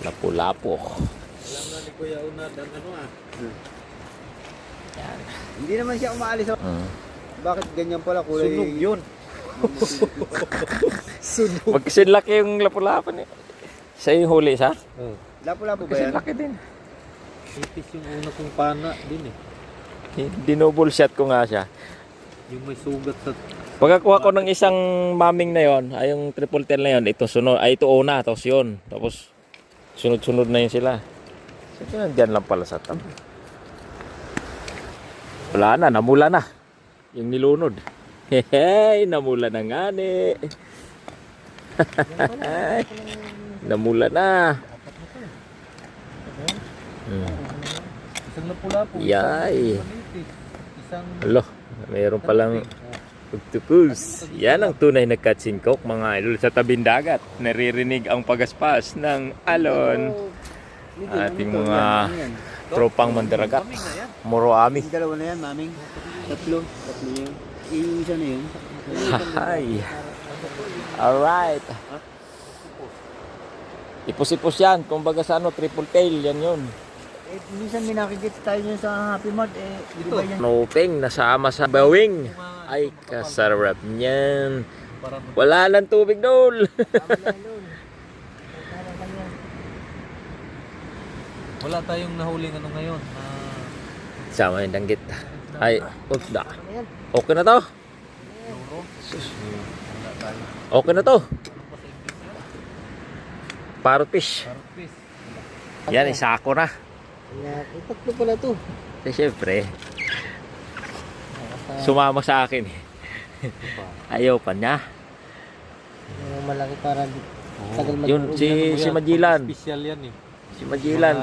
Lapu-lapo. Alam na ni Kuya Unad ang ano Yan. Hindi naman siya umaalis. Bakit ganyan pala kulay? Sunog yun. Sunog. Magkasinlaki yung lapu-lapo niya. Siya yung huli sa? Lapu-lapo ba yan? Magkasinlaki din. Ipis yung una kong pana din Dinouble shot ko nga siya. Yung may sugat sa... Pagkakuha ko ng isang maming na yon, ay yung triple tail na yon, ito sunod, ay ito una, tapos yun. Tapos sunod-sunod na yun sila. So, diyan lang pala sa tam. Wala na, namula na. Yung nilunod. Hey, namula na nga ni. Namula na. Isang lapu-lapo. Yay. Isang... Alo, mayroon palang octopus. Yan ang tunay na katsinkok, mga idol, sa tabing dagat. Naririnig ang pagaspas ng alon. Ating mga tropang mandaragat. Muroami. Yung dalawa na yan, maming. Tatlo yun. Yung isa na yun. Hi. Alright. Ipos-ipos yan. Kung baga sa ano, triple tail, yan yun. Eh, minsan may nakikita tayo niya sa Happy Mart. Eh, di ba yan? Nopeng, nasama sa bawing. Ay, kasarap niyan. Wala lang tubig doon. Wala tayong nahuling ano ngayon. Sama yung danggit. Ay, ukda. Okay na to. Okay na to. Parrot fish. Yan, isako na. Tatlo pala to. Eh, syempre. Sumama sa akin. Ayaw pa niya. Malaki para tagal Yun, si Majilan. Special yan Si Majilan.